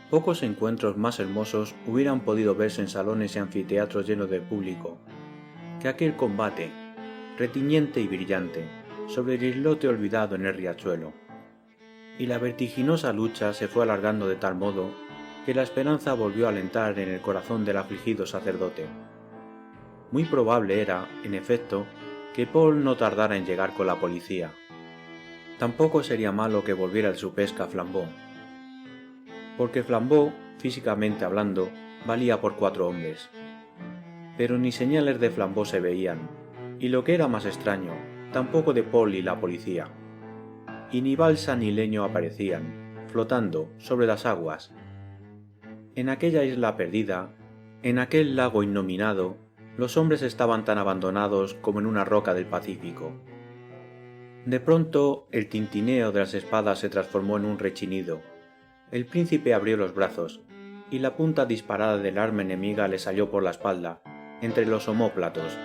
Pocos encuentros más hermosos hubieran podido verse en salones y anfiteatros llenos de público que aquel combate, retiñente y brillante, sobre el islote olvidado en el riachuelo. Y la vertiginosa lucha se fue alargando de tal modo que la esperanza volvió a alentar en el corazón del afligido sacerdote. Muy probable era, en efecto, que Paul no tardara en llegar con la policía. Tampoco sería malo que volviera de su pesca Flambeau, porque Flambeau, físicamente hablando, valía por 4 hombres. Pero ni señales de Flambeau se veían, y lo que era más extraño, tampoco de Paul y la policía. Y ni balsa ni leño aparecían, flotando sobre las aguas. En aquella isla perdida, en aquel lago innominado, los hombres estaban tan abandonados como en una roca del Pacífico. De pronto, el tintineo de las espadas se transformó en un rechinido. El príncipe abrió los brazos, y la punta disparada del arma enemiga le salió por la espalda, entre los omóplatos.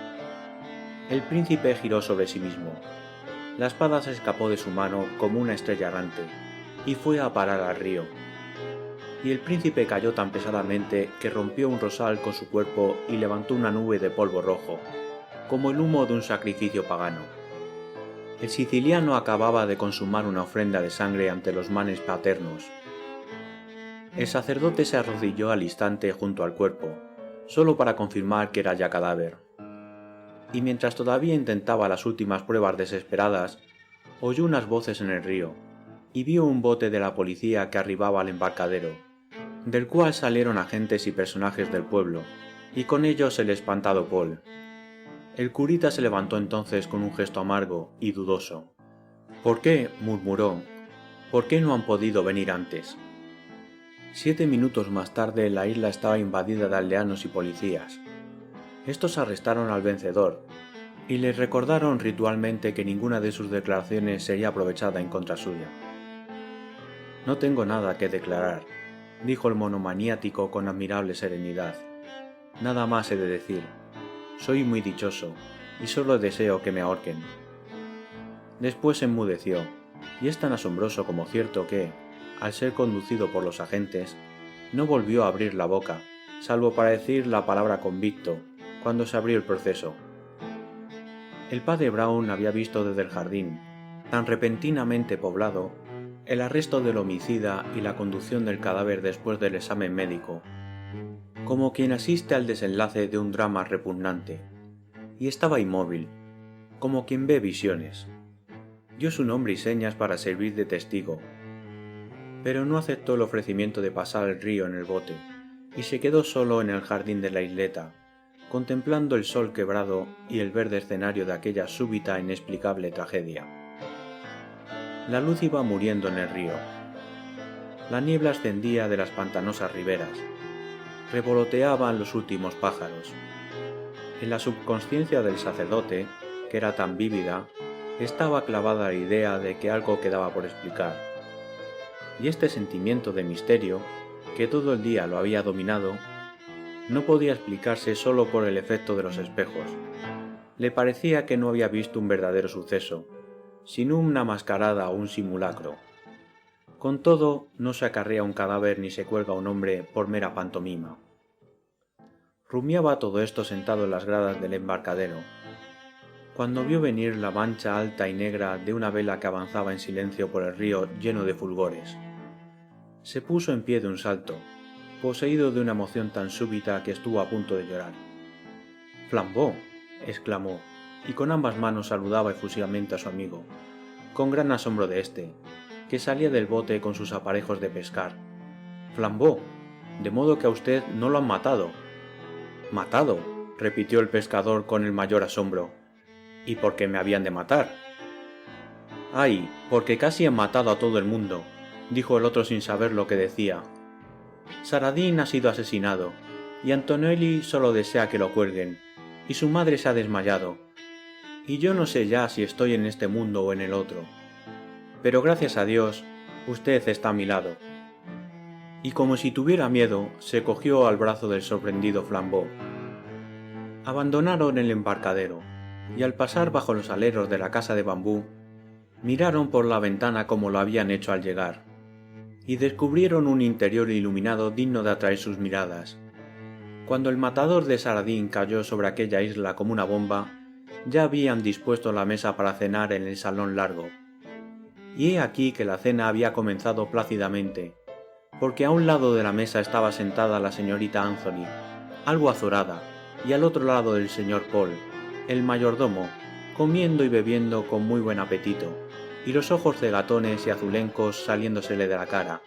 El príncipe giró sobre sí mismo. La espada se escapó de su mano como una estrella errante, y fue a parar al río. Y el príncipe cayó tan pesadamente que rompió un rosal con su cuerpo y levantó una nube de polvo rojo, como el humo de un sacrificio pagano. El siciliano acababa de consumar una ofrenda de sangre ante los manes paternos. El sacerdote se arrodilló al instante junto al cuerpo, solo para confirmar que era ya cadáver. Y mientras todavía intentaba las últimas pruebas desesperadas, oyó unas voces en el río, y vio un bote de la policía que arribaba al embarcadero, del cual salieron agentes y personajes del pueblo, y con ellos el espantado Paul. El curita se levantó entonces con un gesto amargo y dudoso. «¿Por qué?», murmuró. «¿Por qué no han podido venir antes?». 7 minutos más tarde la isla estaba invadida de aldeanos y policías. Estos arrestaron al vencedor, y le recordaron ritualmente que ninguna de sus declaraciones sería aprovechada en contra suya. «No tengo nada que declarar», dijo el monomaniático con admirable serenidad. «Nada más he de decir. Soy muy dichoso, y solo deseo que me ahorquen». Después enmudeció, y es tan asombroso como cierto que, al ser conducido por los agentes, no volvió a abrir la boca, salvo para decir la palabra convicto, cuando se abrió el proceso. El padre Brown había visto desde el jardín, tan repentinamente poblado, el arresto del homicida y la conducción del cadáver después del examen médico, como quien asiste al desenlace de un drama repugnante, y estaba inmóvil, como quien ve visiones. Dio su nombre y señas para servir de testigo, pero no aceptó el ofrecimiento de pasar el río en el bote, y se quedó solo en el jardín de la isleta, contemplando el sol quebrado y el verde escenario de aquella súbita e inexplicable tragedia. La luz iba muriendo en el río. La niebla ascendía de las pantanosas riberas. Revoloteaban los últimos pájaros. En la subconsciencia del sacerdote, que era tan vívida, estaba clavada la idea de que algo quedaba por explicar. Y este sentimiento de misterio, que todo el día lo había dominado, no podía explicarse solo por el efecto de los espejos. Le parecía que no había visto un verdadero suceso, sino una mascarada o un simulacro. Con todo, no se acarrea un cadáver ni se cuelga un hombre por mera pantomima. Rumiaba todo esto sentado en las gradas del embarcadero, cuando vio venir la mancha alta y negra de una vela que avanzaba en silencio por el río lleno de fulgores. Se puso en pie de un salto, poseído de una emoción tan súbita que estuvo a punto de llorar. —¡Flambeau! —exclamó, y con ambas manos saludaba efusivamente a su amigo, con gran asombro de éste, que salía del bote con sus aparejos de pescar. —¡Flambeau! De modo que a usted no lo han matado. —¿Matado? —repitió el pescador con el mayor asombro. —¿Y por qué me habían de matar? —¡Ay! Porque casi han matado a todo el mundo —dijo el otro sin saber lo que decía. Saradín ha sido asesinado, y Antonelli solo desea que lo cuelguen, y su madre se ha desmayado, y yo no sé ya si estoy en este mundo o en el otro. Pero gracias a Dios, usted está a mi lado. Y como si tuviera miedo, se cogió al brazo del sorprendido Flambeau. Abandonaron el embarcadero, y al pasar bajo los aleros de la casa de bambú, miraron por la ventana como lo habían hecho al llegar, y descubrieron un interior iluminado digno de atraer sus miradas. Cuando el matador de Saradín cayó sobre aquella isla como una bomba, ya habían dispuesto la mesa para cenar en el salón largo. Y he aquí que la cena había comenzado plácidamente, porque a un lado de la mesa estaba sentada la señorita Anthony, algo azorada, y al otro lado el señor Paul, el mayordomo, comiendo y bebiendo con muy buen apetito, y los ojos cegatones y azulencos saliéndosele de la cara,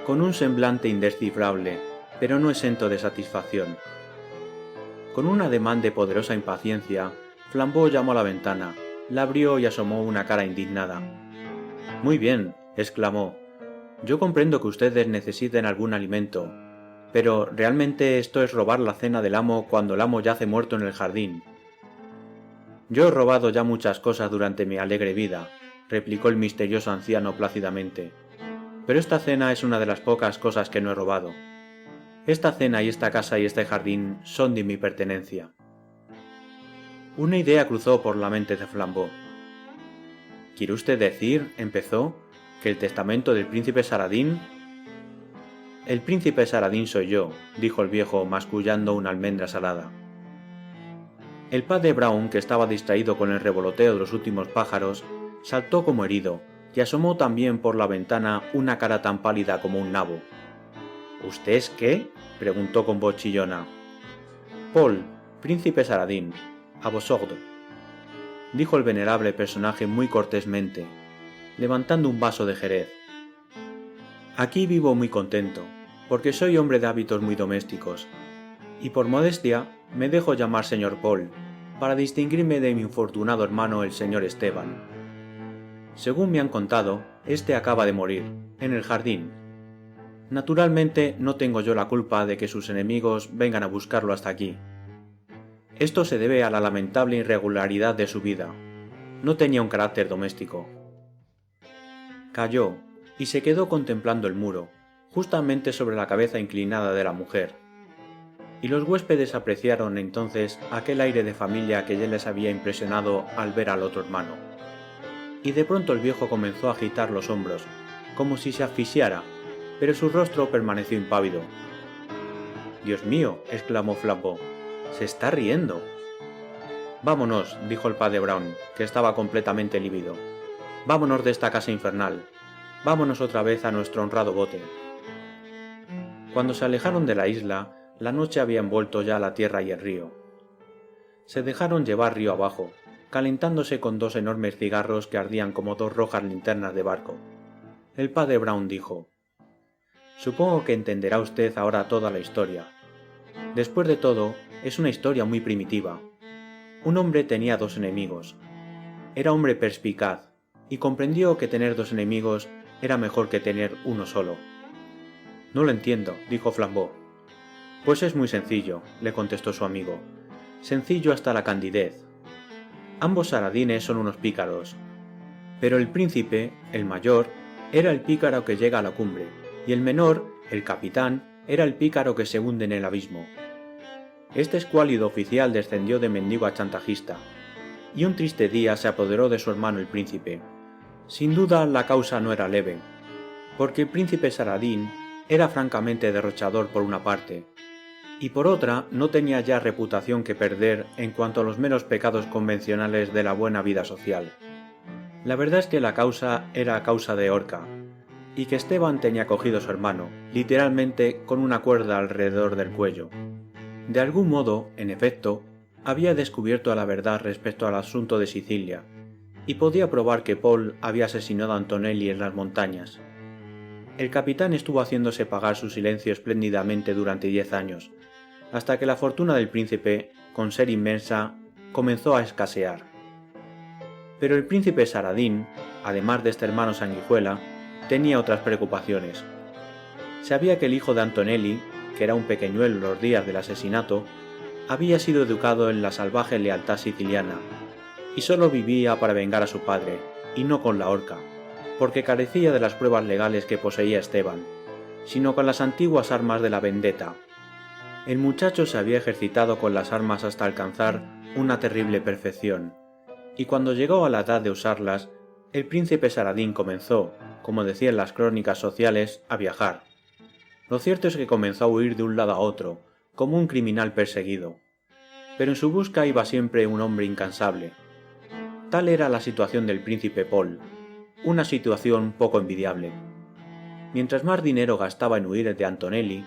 con un semblante indescifrable, pero no exento de satisfacción. Con un ademán de poderosa impaciencia, Flambeau llamó a la ventana, la abrió y asomó una cara indignada. —Muy bien —exclamó—, yo comprendo que ustedes necesiten algún alimento, pero realmente esto es robar la cena del amo cuando el amo yace muerto en el jardín. —Yo he robado ya muchas cosas durante mi alegre vida —replicó el misterioso anciano plácidamente—, pero esta cena es una de las pocas cosas que no he robado. Esta cena y esta casa y este jardín son de mi pertenencia. Una idea cruzó por la mente de Flambeau. —¿Quiere usted decir —empezó—, que el testamento del príncipe Saradín? —El príncipe Saradín soy yo —dijo el viejo mascullando una almendra salada. El padre Brown, que estaba distraído con el revoloteo de los últimos pájaros, saltó como herido, y asomó también por la ventana una cara tan pálida como un nabo. —¿Usted es qué? —preguntó con voz chillona. —Paul, príncipe Saradín, a vosotros —dijo el venerable personaje muy cortésmente, levantando un vaso de jerez. Aquí vivo muy contento, porque soy hombre de hábitos muy domésticos, y por modestia me dejo llamar señor Paul, para distinguirme de mi infortunado hermano el señor Esteban. Según me han contado, este acaba de morir, en el jardín. Naturalmente no tengo yo la culpa de que sus enemigos vengan a buscarlo hasta aquí. Esto se debe a la lamentable irregularidad de su vida. No tenía un carácter doméstico. Calló, y se quedó contemplando el muro, justamente sobre la cabeza inclinada de la mujer. Y los huéspedes apreciaron entonces aquel aire de familia que ya les había impresionado al ver al otro hermano. Y de pronto el viejo comenzó a agitar los hombros, como si se asfixiara, pero su rostro permaneció impávido. —¡Dios mío! —exclamó Flambeau—, se está riendo. —Vámonos —dijo el padre Brown, que estaba completamente lívido—, vámonos de esta casa infernal, vámonos otra vez a nuestro honrado bote. Cuando se alejaron de la isla, la noche había envuelto ya la tierra y el río. Se dejaron llevar río abajo, calentándose con dos enormes cigarros que ardían como dos rojas linternas de barco. El padre Brown dijo: «Supongo que entenderá usted ahora toda la historia. Después de todo, es una historia muy primitiva. Un hombre tenía dos enemigos. Era hombre perspicaz, y comprendió que tener dos enemigos era mejor que tener uno solo». «No lo entiendo», dijo Flambeau. «Pues es muy sencillo», le contestó su amigo. «Sencillo hasta la candidez. Ambos Saradines son unos pícaros. Pero el príncipe, el mayor, era el pícaro que llega a la cumbre, y el menor, el capitán, era el pícaro que se hunde en el abismo. Este escuálido oficial descendió de mendigo a chantajista, y un triste día se apoderó de su hermano el príncipe. Sin duda la causa no era leve, porque el príncipe Saradín era francamente derrochador por una parte, y por otra no tenía ya reputación que perder en cuanto a los meros pecados convencionales de la buena vida social. La verdad es que la causa era causa de horca, y que Esteban tenía cogido a su hermano, literalmente con una cuerda alrededor del cuello. De algún modo, en efecto, había descubierto la verdad respecto al asunto de Sicilia, y podía probar que Paul había asesinado a Antonelli en las montañas. El capitán estuvo haciéndose pagar su silencio espléndidamente durante 10 años, hasta que la fortuna del príncipe, con ser inmensa, comenzó a escasear. Pero el príncipe Saradín, además de este hermano sanguijuela, tenía otras preocupaciones. Sabía que el hijo de Antonelli, que era un pequeñuelo en los días del asesinato, había sido educado en la salvaje lealtad siciliana, y solo vivía para vengar a su padre, y no con la horca, porque carecía de las pruebas legales que poseía Esteban, sino con las antiguas armas de la vendetta. El muchacho se había ejercitado con las armas hasta alcanzar una terrible perfección, y cuando llegó a la edad de usarlas, el príncipe Saradín comenzó, como decían las crónicas sociales, a viajar. Lo cierto es que comenzó a huir de un lado a otro, como un criminal perseguido. Pero en su busca iba siempre un hombre incansable. Tal era la situación del príncipe Paul, una situación poco envidiable. Mientras más dinero gastaba en huir de Antonelli,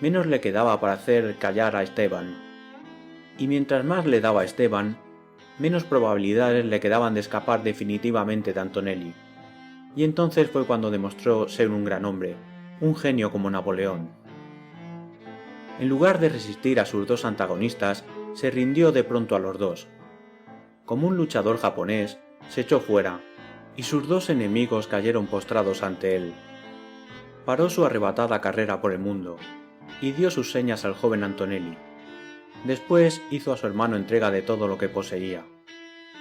menos le quedaba para hacer callar a Esteban. Y mientras más le daba a Esteban, menos probabilidades le quedaban de escapar definitivamente de Antonelli. Y entonces fue cuando demostró ser un gran hombre, un genio como Napoleón. En lugar de resistir a sus dos antagonistas, se rindió de pronto a los dos. Como un luchador japonés, se echó fuera, y sus dos enemigos cayeron postrados ante él. Paró su arrebatada carrera por el mundo, y dio sus señas al joven Antonelli. Después hizo a su hermano entrega de todo lo que poseía.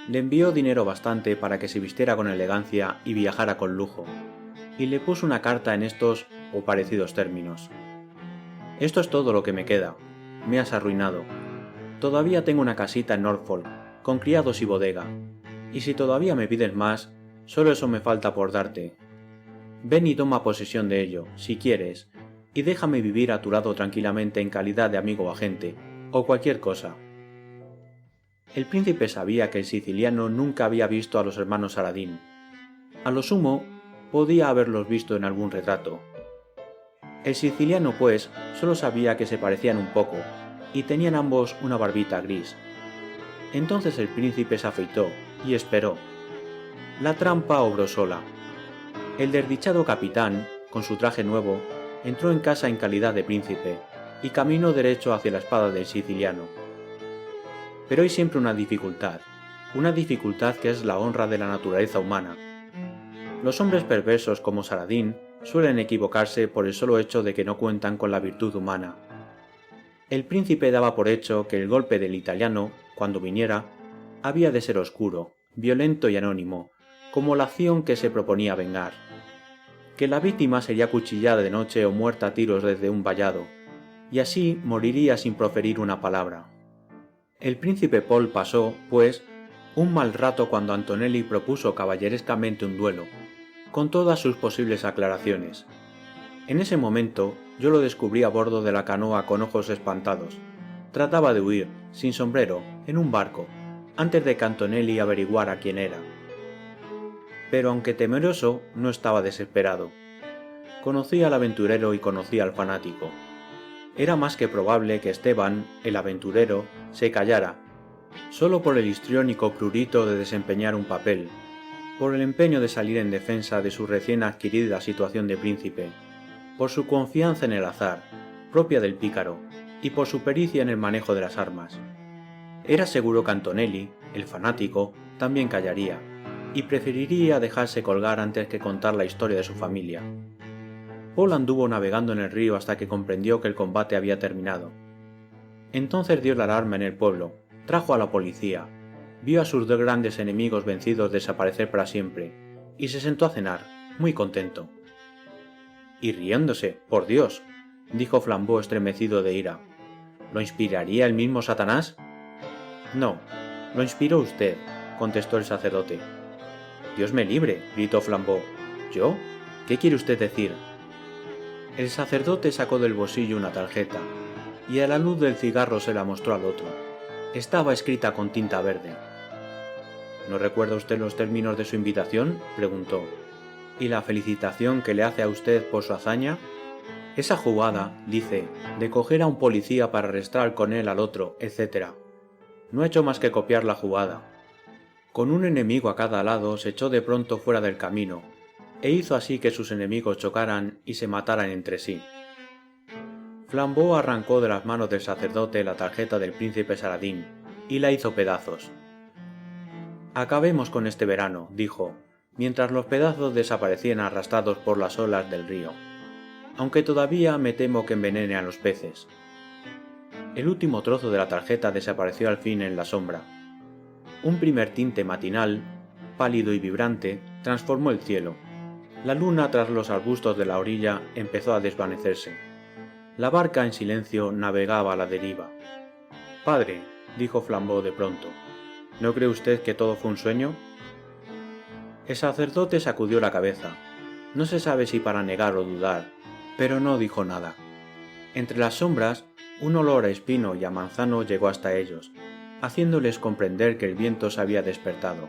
Le envió dinero bastante para que se vistiera con elegancia y viajara con lujo, y le puso una carta en estos o parecidos términos. Esto es todo lo que me queda. Me has arruinado. Todavía tengo una casita en Norfolk, con criados y bodega, y si todavía me pides más, solo eso me falta por darte. Ven y toma posesión de ello, si quieres, y déjame vivir a tu lado tranquilamente en calidad de amigo o agente, o cualquier cosa. El príncipe sabía que el siciliano nunca había visto a los hermanos Saradín. A lo sumo, podía haberlos visto en algún retrato. El siciliano, pues, solo sabía que se parecían un poco, y tenían ambos una barbita gris. Entonces el príncipe se afeitó, y esperó. La trampa obró sola. El desdichado capitán, con su traje nuevo, entró en casa en calidad de príncipe, y caminó derecho hacia la espada del siciliano. Pero hay siempre una dificultad que es la honra de la naturaleza humana. Los hombres perversos como Saradín suelen equivocarse por el solo hecho de que no cuentan con la virtud humana. El príncipe daba por hecho que el golpe del italiano, cuando viniera, había de ser oscuro, violento y anónimo, como la acción que se proponía vengar. Que la víctima sería cuchillada de noche o muerta a tiros desde un vallado, y así moriría sin proferir una palabra. El príncipe Paul pasó, pues, un mal rato cuando Antonelli propuso caballerescamente un duelo, con todas sus posibles aclaraciones. En ese momento yo lo descubrí a bordo de la canoa con ojos espantados. Trataba de huir, sin sombrero, en un barco, antes de que Antonelli averiguara quién era. Pero aunque temeroso, no estaba desesperado. Conocía al aventurero y conocía al fanático. Era más que probable que Esteban, el aventurero, se callara, solo por el histriónico prurito de desempeñar un papel, por el empeño de salir en defensa de su recién adquirida situación de príncipe, por su confianza en el azar, propia del pícaro, y por su pericia en el manejo de las armas. Era seguro que Antonelli, el fanático, también callaría, y preferiría dejarse colgar antes que contar la historia de su familia. Paul anduvo navegando en el río hasta que comprendió que el combate había terminado. Entonces dio la alarma en el pueblo, trajo a la policía, vio a sus dos grandes enemigos vencidos desaparecer para siempre, y se sentó a cenar, muy contento. Y riéndose, por Dios, dijo Flambeau estremecido de ira. ¿Lo inspiraría el mismo Satanás? No, lo inspiró usted, contestó el sacerdote. Dios me libre, gritó Flambeau. ¿Yo? ¿Qué quiere usted decir? El sacerdote sacó del bolsillo una tarjeta, y a la luz del cigarro se la mostró al otro. Estaba escrita con tinta verde. ¿No recuerda usted los términos de su invitación?, preguntó. ¿Y la felicitación que le hace a usted por su hazaña? Esa jugada, dice, de coger a un policía para arrestar con él al otro, etc. No ha hecho más que copiar la jugada. Con un enemigo a cada lado se echó de pronto fuera del camino, e hizo así que sus enemigos chocaran y se mataran entre sí. Flambeau arrancó de las manos del sacerdote la tarjeta del príncipe Saladín y la hizo pedazos. «Acabemos con este verano», dijo, mientras los pedazos desaparecían arrastrados por las olas del río. «Aunque todavía me temo que envenene a los peces». El último trozo de la tarjeta desapareció al fin en la sombra. Un primer tinte matinal, pálido y vibrante, transformó el cielo. La luna tras los arbustos de la orilla empezó a desvanecerse. La barca en silencio navegaba a la deriva. «Padre», dijo Flambeau de pronto, «¿no cree usted que todo fue un sueño?» El sacerdote sacudió la cabeza. No se sabe si para negar o dudar, pero no dijo nada. Entre las sombras, un olor a espino y a manzano llegó hasta ellos, haciéndoles comprender que el viento se había despertado.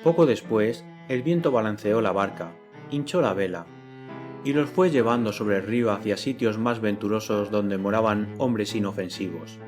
Poco después, el viento balanceó la barca, hinchó la vela, y los fue llevando sobre el río hacia sitios más venturosos donde moraban hombres inofensivos.